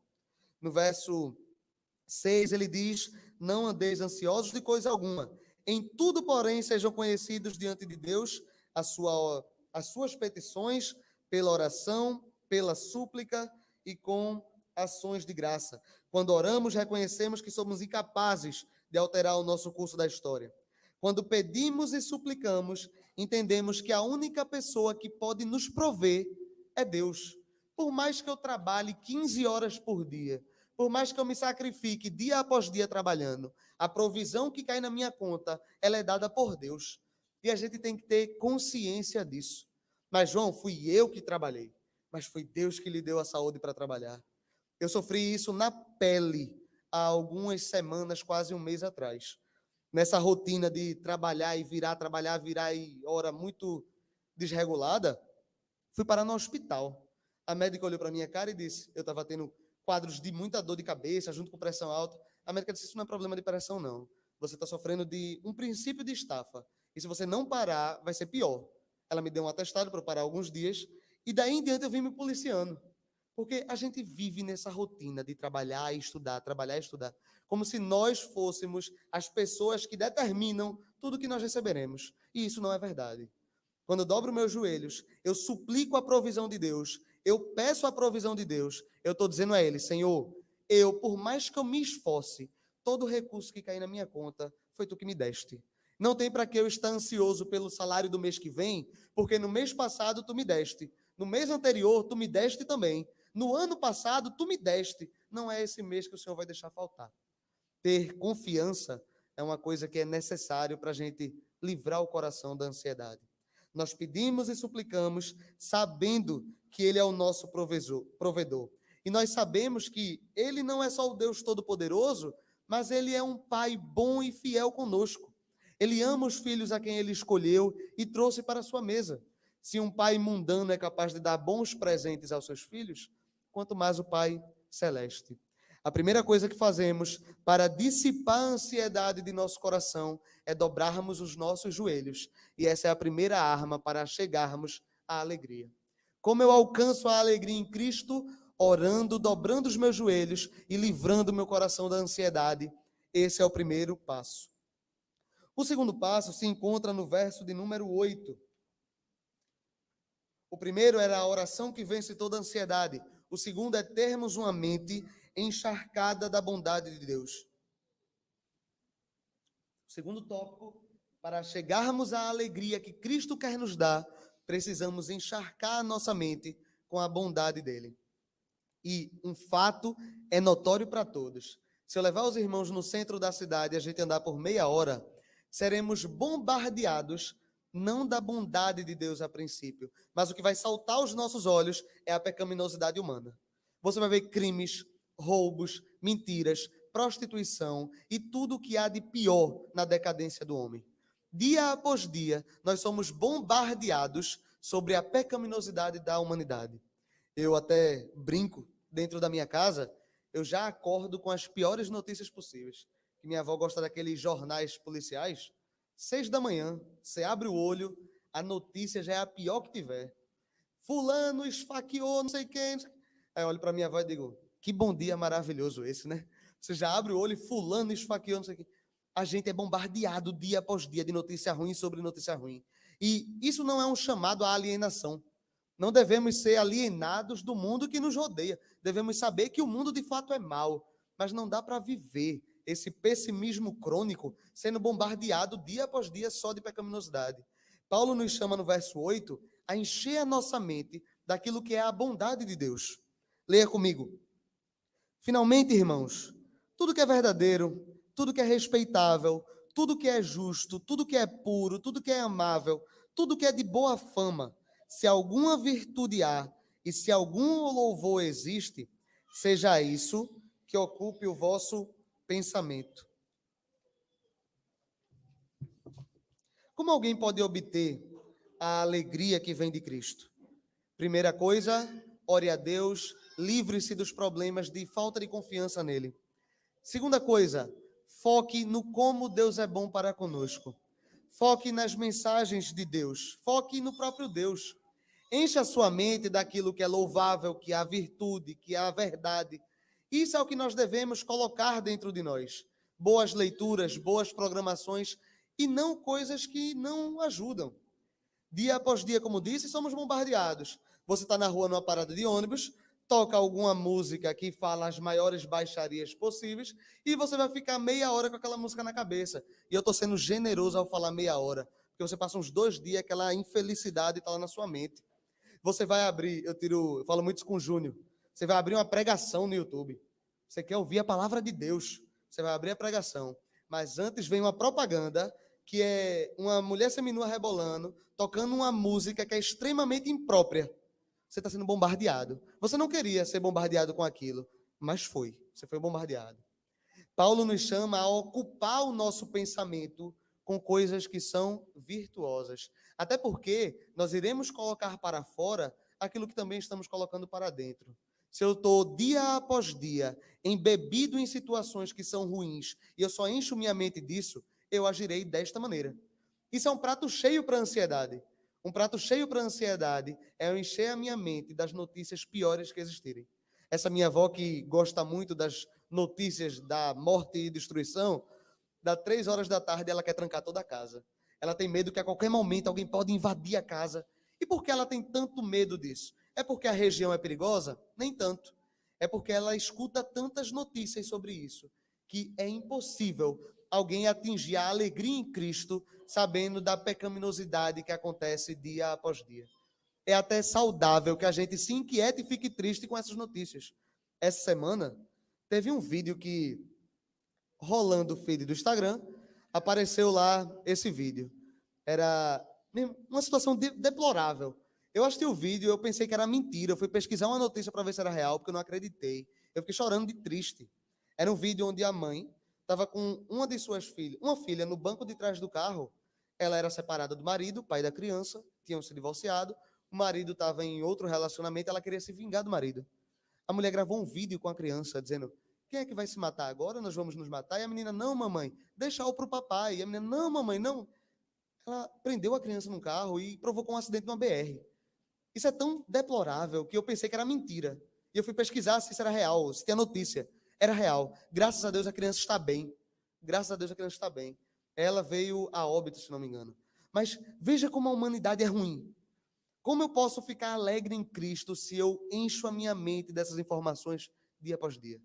No verso 6, ele diz, não andeis ansiosos de coisa alguma. Em tudo, porém, sejam conhecidos diante de Deus as suas petições pela oração, pela súplica e com ações de graça. Quando oramos, reconhecemos que somos incapazes de alterar o nosso curso da história. Quando pedimos e suplicamos, entendemos que a única pessoa que pode nos prover é Deus. Por mais que eu trabalhe 15 horas por dia, por mais que eu me sacrifique dia após dia trabalhando, a provisão que cai na minha conta, ela é dada por Deus. E a gente tem que ter consciência disso. Mas, João, fui eu que trabalhei, mas foi Deus que lhe deu a saúde para trabalhar. Eu sofri isso na pele há algumas semanas, quase um mês atrás. Nessa rotina de trabalhar e virar, hora muito desregulada, fui parar no hospital. A médica olhou para minha cara e disse, eu estava tendo quadros de muita dor de cabeça, junto com pressão alta. A médica disse, isso não é problema de pressão, não. Você está sofrendo de um princípio de estafa. E se você não parar, vai ser pior. Ela me deu um atestado para eu parar alguns dias, e daí em diante eu vim me policiando. Porque a gente vive nessa rotina de trabalhar e estudar, como se nós fôssemos as pessoas que determinam tudo que nós receberemos. E isso não é verdade. Quando eu dobro meus joelhos, eu suplico a provisão de Deus, eu peço a provisão de Deus, eu estou dizendo a Ele, Senhor, por mais que eu me esforce, todo recurso que cair na minha conta, foi Tu que me deste. Não tem para que eu estar ansioso pelo salário do mês que vem, porque no mês passado Tu me deste, no mês anterior Tu me deste também, no ano passado Tu me deste, não é esse mês que o Senhor vai deixar faltar. Ter confiança é uma coisa que é necessário para a gente livrar o coração da ansiedade. Nós pedimos e suplicamos, sabendo que Ele é o nosso provedor. E nós sabemos que Ele não é só o Deus Todo-Poderoso, mas Ele é um Pai bom e fiel conosco. Ele ama os filhos a quem Ele escolheu e trouxe para a sua mesa. Se um pai mundano é capaz de dar bons presentes aos seus filhos, quanto mais o Pai Celeste. A primeira coisa que fazemos para dissipar a ansiedade de nosso coração é dobrarmos os nossos joelhos. E essa é a primeira arma para chegarmos à alegria. Como eu alcanço a alegria em Cristo? Orando, dobrando os meus joelhos e livrando meu coração da ansiedade. Esse é o primeiro passo. O segundo passo se encontra no verso de número 8. O primeiro era a oração que vence toda a ansiedade. O segundo é termos uma mente encharcada da bondade de Deus. O segundo tópico, para chegarmos à alegria que Cristo quer nos dar, precisamos encharcar a nossa mente com a bondade dele. E um fato é notório para todos. Se eu levar os irmãos no centro da cidade e a gente andar por meia hora, seremos bombardeados não da bondade de Deus a princípio, mas o que vai saltar aos nossos olhos é a pecaminosidade humana. Você vai ver crimes, roubos, mentiras, prostituição e tudo o que há de pior na decadência do homem. Dia após dia, nós somos bombardeados sobre a pecaminosidade da humanidade. Eu até brinco, dentro da minha casa, eu já acordo com as piores notícias possíveis. Que minha avó gosta daqueles jornais policiais. 6 da manhã, você abre o olho, a notícia já é a pior que tiver. Fulano esfaqueou, não sei quem. Aí eu olho para minha avó e digo, que bom dia maravilhoso esse, né? Você já abre o olho e fulano esfaqueou, não sei quem. A gente é bombardeado dia após dia de notícia ruim sobre notícia ruim. E isso não é um chamado à alienação. Não devemos ser alienados do mundo que nos rodeia. Devemos saber que o mundo de fato é mau, mas não dá para viver esse pessimismo crônico sendo bombardeado dia após dia só de pecaminosidade. Paulo nos chama no verso 8 a encher a nossa mente daquilo que é a bondade de Deus. Leia comigo. Finalmente, irmãos, tudo que é verdadeiro, tudo que é respeitável, tudo que é justo, tudo que é puro, tudo que é amável, tudo que é de boa fama, se alguma virtude há e se algum louvor existe, seja isso que ocupe o vosso pensamento. Como alguém pode obter a alegria que vem de Cristo? Primeira coisa, ore a Deus, livre-se dos problemas de falta de confiança nele. Segunda coisa, foque no como Deus é bom para conosco. Foque nas mensagens de Deus. Foque no próprio Deus. Encha a sua mente daquilo que é louvável, que é a virtude, que é a verdade. Isso é o que nós devemos colocar dentro de nós. Boas leituras, boas programações e não coisas que não ajudam. Dia após dia, como disse, somos bombardeados. Você está na rua numa parada de ônibus, toca alguma música que fala as maiores baixarias possíveis e você vai ficar meia hora com aquela música na cabeça. E eu estou sendo generoso ao falar meia hora, porque você passa uns 2 dias, aquela infelicidade está lá na sua mente. Você vai abrir, eu falo muito isso com o Júnior, você vai abrir uma pregação no YouTube. Você quer ouvir a palavra de Deus, você vai abrir a pregação. Mas antes vem uma propaganda que é uma mulher seminua rebolando, tocando uma música que é extremamente imprópria. Você está sendo bombardeado. Você não queria ser bombardeado com aquilo, mas foi. Você foi bombardeado. Paulo nos chama a ocupar o nosso pensamento com coisas que são virtuosas. Até porque nós iremos colocar para fora aquilo que também estamos colocando para dentro. Se eu estou dia após dia embebido em situações que são ruins e eu só encho minha mente disso, eu agirei desta maneira. Isso é um prato cheio para a ansiedade. Um prato cheio para a ansiedade é eu encher a minha mente das notícias piores que existirem. Essa minha avó que gosta muito das notícias da morte e destruição, dá 3 horas da tarde ela quer trancar toda a casa. Ela tem medo que a qualquer momento alguém pode invadir a casa. E por que ela tem tanto medo disso? É porque a região é perigosa? Nem tanto. É porque ela escuta tantas notícias sobre isso, que é impossível alguém atingir a alegria em Cristo sabendo da pecaminosidade que acontece dia após dia. É até saudável que a gente se inquiete e fique triste com essas notícias. Essa semana, teve um vídeo que, rolando o feed do Instagram, apareceu lá esse vídeo. Era uma situação deplorável. Eu assisti o vídeo, eu pensei que era mentira. Eu fui pesquisar uma notícia para ver se era real, porque eu não acreditei. Eu fiquei chorando de triste. Era um vídeo onde a mãe estava com uma de suas filhas, uma filha, no banco de trás do carro. Ela era separada do marido, pai da criança, tinham se divorciado. O marido estava em outro relacionamento, ela queria se vingar do marido. A mulher gravou um vídeo com a criança dizendo: quem é que vai se matar agora? Nós vamos nos matar. E a menina: não, mamãe, deixa-o para o papai. E a menina: não, mamãe, não. Ela prendeu a criança num carro e provocou um acidente numa BR. Isso é tão deplorável que eu pensei que era mentira. E eu fui pesquisar se isso era real, se tinha notícia. Era real. Graças a Deus a criança está bem. Graças a Deus a criança está bem. Ela veio a óbito, se não me engano. Mas veja como a humanidade é ruim. Como eu posso ficar alegre em Cristo se eu encho a minha mente dessas informações dia após dia?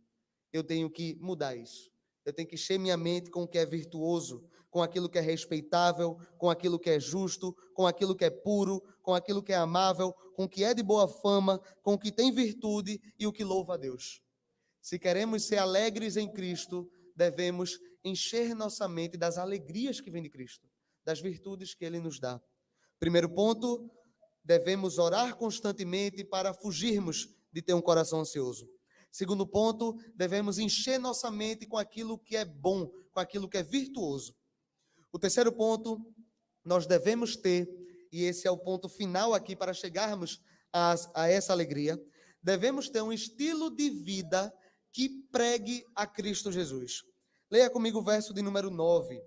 Eu tenho que mudar isso. Eu tenho que encher minha mente com o que é virtuoso, com aquilo que é respeitável, com aquilo que é justo, com aquilo que é puro, com aquilo que é amável, com o que é de boa fama, com o que tem virtude e o que louva a Deus. Se queremos ser alegres em Cristo, devemos encher nossa mente das alegrias que vêm de Cristo, das virtudes que Ele nos dá. Primeiro ponto, devemos orar constantemente para fugirmos de ter um coração ansioso. Segundo ponto, devemos encher nossa mente com aquilo que é bom, com aquilo que é virtuoso. O terceiro ponto, nós devemos ter, e esse é o ponto final aqui para chegarmos a essa alegria, devemos ter um estilo de vida que pregue a Cristo Jesus. Leia comigo o verso de número 9.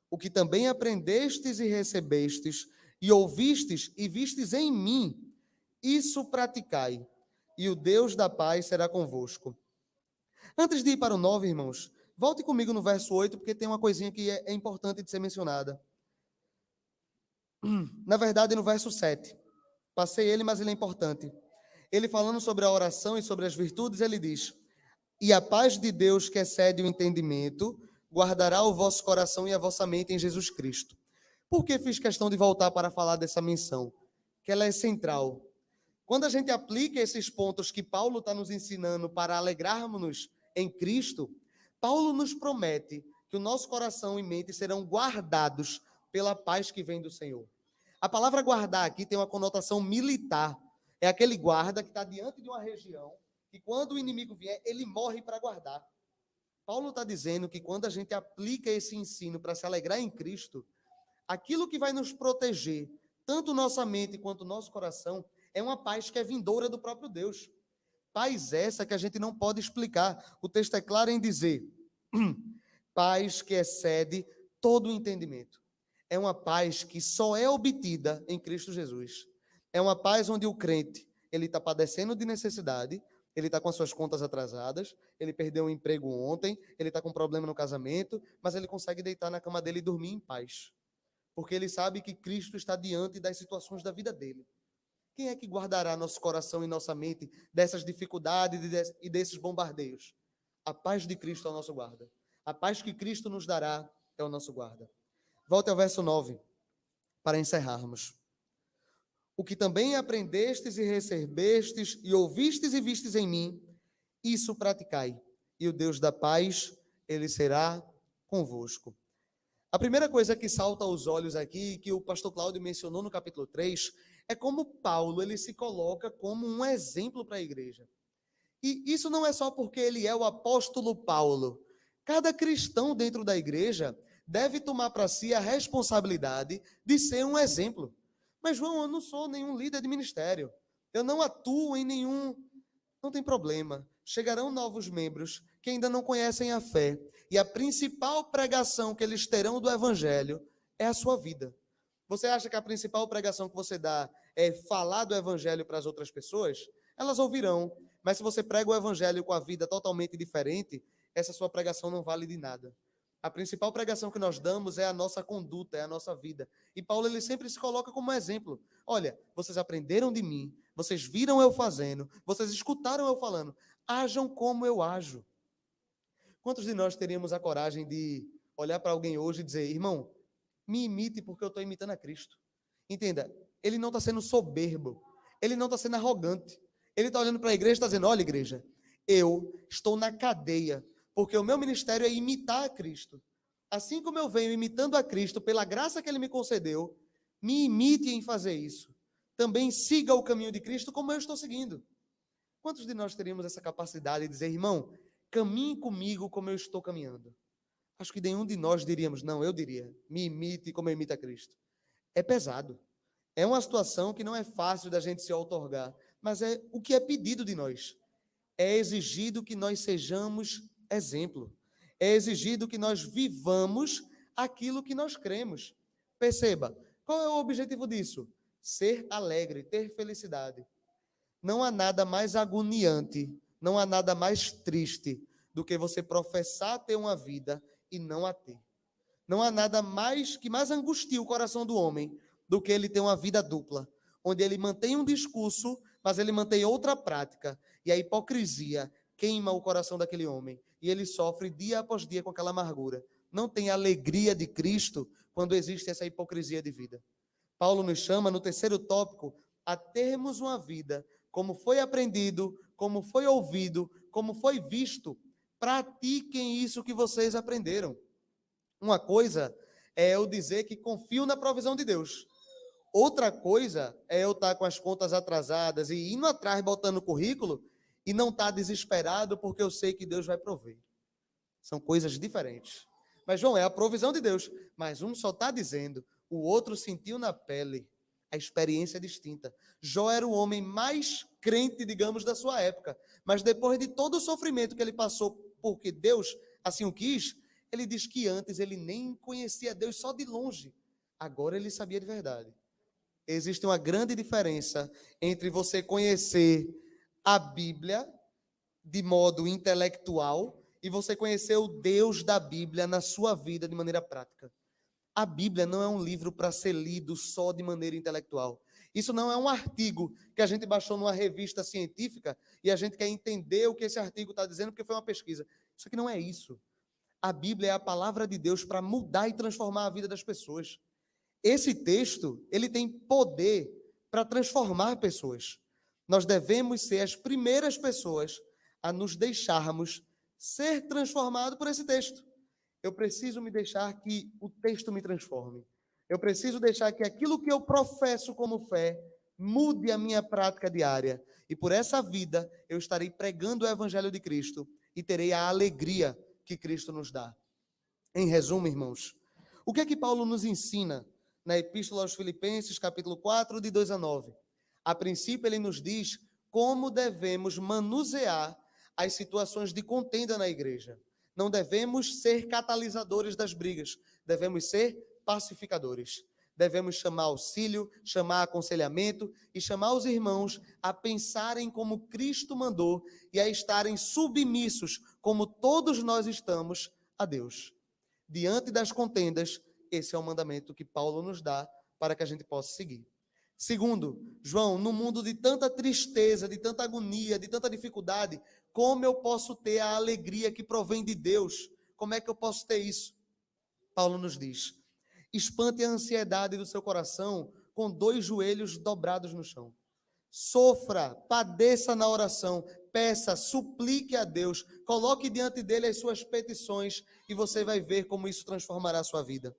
O que também aprendestes e recebestes, e ouvistes e vistes em mim, isso praticai, e o Deus da paz será convosco. Antes de ir para o 9, irmãos, volte comigo no verso 8, porque tem uma coisinha que é importante de ser mencionada. Na verdade, no verso 7. Passei ele, mas ele é importante. Ele falando sobre a oração e sobre as virtudes, ele diz: e a paz de Deus, que excede o entendimento, guardará o vosso coração e a vossa mente em Jesus Cristo. Por que fiz questão de voltar para falar dessa menção? Que ela é central. Quando a gente aplica esses pontos que Paulo está nos ensinando para alegrarmos-nos em Cristo, Paulo nos promete que o nosso coração e mente serão guardados pela paz que vem do Senhor. A palavra guardar aqui tem uma conotação militar. É aquele guarda que está diante de uma região que quando o inimigo vier, ele morre para guardar. Paulo está dizendo que quando a gente aplica esse ensino para se alegrar em Cristo, aquilo que vai nos proteger, tanto nossa mente quanto nosso coração, é uma paz que é vindoura do próprio Deus. Paz essa que a gente não pode explicar. O texto é claro em dizer, paz que excede todo o entendimento. É uma paz que só é obtida em Cristo Jesus. É uma paz onde o crente, ele está padecendo de necessidade, ele está com as suas contas atrasadas, ele perdeu o emprego ontem, ele está com problema no casamento, mas ele consegue deitar na cama dele e dormir em paz. Porque ele sabe que Cristo está diante das situações da vida dele. Quem é que guardará nosso coração e nossa mente dessas dificuldades e desses bombardeios? A paz de Cristo é o nosso guarda. A paz que Cristo nos dará é o nosso guarda. Volte ao verso 9, para encerrarmos. O que também aprendestes e recebestes, e ouvistes e vistes em mim, isso praticai, e o Deus da paz, ele será convosco. A primeira coisa que salta aos olhos aqui, que o pastor Cláudio mencionou no capítulo 3, é como Paulo ele se coloca como um exemplo para a igreja. E isso não é só porque ele é o apóstolo Paulo. Cada cristão dentro da igreja deve tomar para si a responsabilidade de ser um exemplo. Mas, João, eu não sou nenhum líder de ministério. Eu não atuo em nenhum... Não tem problema. Chegarão novos membros que ainda não conhecem a fé. E a principal pregação que eles terão do evangelho é a sua vida. Você acha que a principal pregação que você dá é falar do evangelho para as outras pessoas? Elas ouvirão. Mas se você prega o evangelho com a vida totalmente diferente, essa sua pregação não vale de nada. A principal pregação que nós damos é a nossa conduta, é a nossa vida. E Paulo ele sempre se coloca como exemplo. Olha, vocês aprenderam de mim, vocês viram eu fazendo, vocês escutaram eu falando. Ajam como eu ajo. Quantos de nós teríamos a coragem de olhar para alguém hoje e dizer, irmão, me imite porque eu estou imitando a Cristo? Entenda, ele não está sendo soberbo, ele não está sendo arrogante. Ele está olhando para a igreja e está dizendo, olha igreja, eu estou na cadeia, porque o meu ministério é imitar a Cristo. Assim como eu venho imitando a Cristo, pela graça que Ele me concedeu, me imite em fazer isso. Também siga o caminho de Cristo como eu estou seguindo. Quantos de nós teríamos essa capacidade de dizer, irmão, caminhe comigo como eu estou caminhando? Acho que nenhum de nós diríamos, não, eu diria, me imite como eu imito a Cristo. É pesado. É uma situação que não é fácil da gente se outorgar, mas é o que é pedido de nós. É exigido que nós sejamos exemplo. É exigido que nós vivamos aquilo que nós cremos. Perceba, qual é o objetivo disso? Ser alegre, ter felicidade. Não há nada mais agoniante, não há nada mais triste do que você professar ter uma vida e não a ter. Não há nada mais que mais angustie o coração do homem do que ele ter uma vida dupla, onde ele mantém um discurso, mas ele mantém outra prática, e a hipocrisia queima o coração daquele homem, e ele sofre dia após dia com aquela amargura. Não tem alegria de Cristo quando existe essa hipocrisia de vida. Paulo nos chama, no terceiro tópico, a termos uma vida como foi aprendido, como foi ouvido, como foi visto. Pratiquem isso que vocês aprenderam. Uma coisa é eu dizer que confio na provisão de Deus. Outra coisa é eu estar com as contas atrasadas e indo atrás, botando currículo, e não estar desesperado porque eu sei que Deus vai prover. São coisas diferentes. Mas, João, é a provisão de Deus. Mas um só está dizendo, o outro sentiu na pele. A experiência é distinta. Jó era o homem mais crente, digamos, da sua época. Mas depois de todo o sofrimento que ele passou, porque Deus assim o quis, ele diz que antes ele nem conhecia Deus só de longe. Agora ele sabia de verdade. Existe uma grande diferença entre você conhecer a Bíblia de modo intelectual e você conhecer o Deus da Bíblia na sua vida de maneira prática. A Bíblia não é um livro para ser lido só de maneira intelectual. Isso não é um artigo que a gente baixou numa revista científica e a gente quer entender o que esse artigo está dizendo porque foi uma pesquisa. Isso aqui não é isso. A Bíblia é a palavra de Deus para mudar e transformar a vida das pessoas. Esse texto, ele tem poder para transformar pessoas. Nós devemos ser as primeiras pessoas a nos deixarmos ser transformados por esse texto. Eu preciso me deixar que o texto me transforme. Eu preciso deixar que aquilo que eu professo como fé mude a minha prática diária. E por essa vida eu estarei pregando o evangelho de Cristo e terei a alegria que Cristo nos dá. Em resumo, irmãos, o que é que Paulo nos ensina na Epístola aos Filipenses, capítulo 4, de 2 a 9? A princípio, ele nos diz como devemos manusear as situações de contenda na igreja. Não devemos ser catalisadores das brigas, devemos ser pacificadores. Devemos chamar auxílio, chamar aconselhamento e chamar os irmãos a pensarem como Cristo mandou e a estarem submissos, como todos nós estamos, a Deus. Diante das contendas, esse é o mandamento que Paulo nos dá para que a gente possa seguir. Segundo, João, no mundo de tanta tristeza, de tanta agonia, de tanta dificuldade, como eu posso ter a alegria que provém de Deus? Como é que eu posso ter isso? Paulo nos diz: espante a ansiedade do seu coração com 2 joelhos dobrados no chão. Sofra, padeça na oração, peça, suplique a Deus, coloque diante dele as suas petições e você vai ver como isso transformará a sua vida.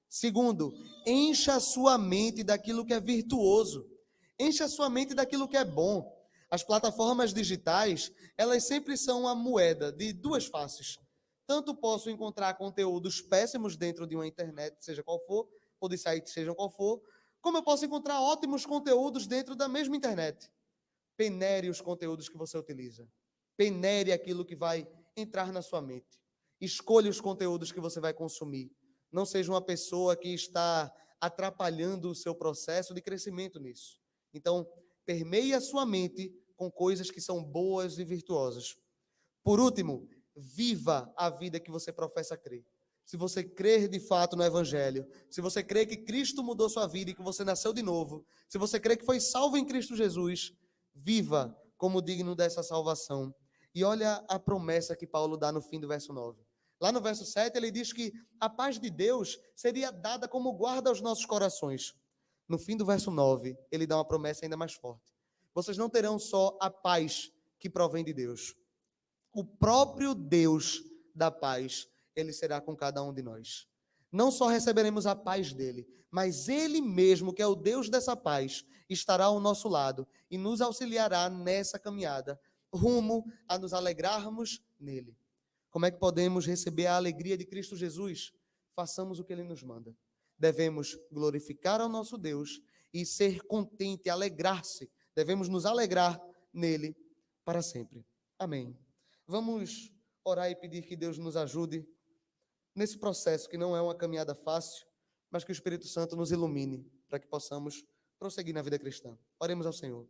Segundo, encha a sua mente daquilo que é virtuoso. Encha a sua mente daquilo que é bom. As plataformas digitais, elas sempre são uma moeda de 2 faces. Tanto posso encontrar conteúdos péssimos dentro de uma internet, seja qual for, ou de site, seja qual for, como eu posso encontrar ótimos conteúdos dentro da mesma internet. Penere os conteúdos que você utiliza. Penere aquilo que vai entrar na sua mente. Escolha os conteúdos que você vai consumir. Não seja uma pessoa que está atrapalhando o seu processo de crescimento nisso. Então, permeie a sua mente com coisas que são boas e virtuosas. Por último, viva a vida que você professa crer. Se você crer de fato no Evangelho, se você crer que Cristo mudou sua vida e que você nasceu de novo, se você crer que foi salvo em Cristo Jesus, viva como digno dessa salvação. E olha a promessa que Paulo dá no fim do verso 9. Lá no verso 7, ele diz que a paz de Deus seria dada como guarda aos nossos corações. No fim do verso 9, ele dá uma promessa ainda mais forte. Vocês não terão só a paz que provém de Deus. O próprio Deus da paz, ele será com cada um de nós. Não só receberemos a paz dele, mas ele mesmo, que é o Deus dessa paz, estará ao nosso lado e nos auxiliará nessa caminhada, rumo a nos alegrarmos nele. Como é que podemos receber a alegria de Cristo Jesus? Façamos o que ele nos manda. Devemos glorificar ao nosso Deus e ser contente, alegrar-se. Devemos nos alegrar nele para sempre. Amém. Vamos orar e pedir que Deus nos ajude nesse processo que não é uma caminhada fácil, mas que o Espírito Santo nos ilumine para que possamos prosseguir na vida cristã. Oremos ao Senhor.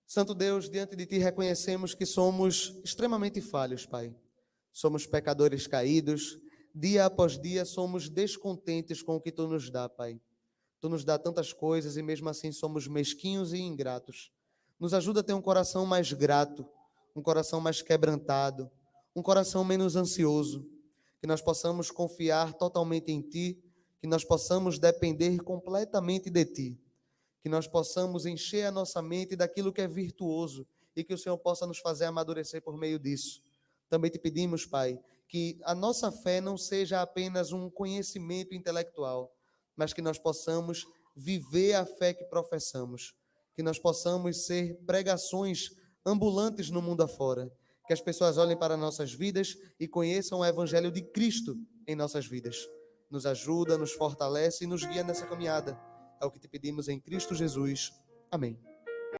Santo Deus, diante de Ti reconhecemos que somos extremamente falhos, Pai. Somos pecadores caídos, dia após dia somos descontentes com o que Tu nos dá, Pai. Tu nos dá tantas coisas e mesmo assim somos mesquinhos e ingratos. Nos ajuda a ter um coração mais grato, um coração mais quebrantado, um coração menos ansioso, que nós possamos confiar totalmente em Ti, que nós possamos depender completamente de Ti, que nós possamos encher a nossa mente daquilo que é virtuoso e que o Senhor possa nos fazer amadurecer por meio disso. Também te pedimos, Pai, que a nossa fé não seja apenas um conhecimento intelectual, mas que nós possamos viver a fé que professamos, que nós possamos ser pregações ambulantes no mundo afora, que as pessoas olhem para nossas vidas e conheçam o Evangelho de Cristo em nossas vidas. Nos ajuda, nos fortalece e nos guia nessa caminhada. É o que te pedimos em Cristo Jesus. Amém.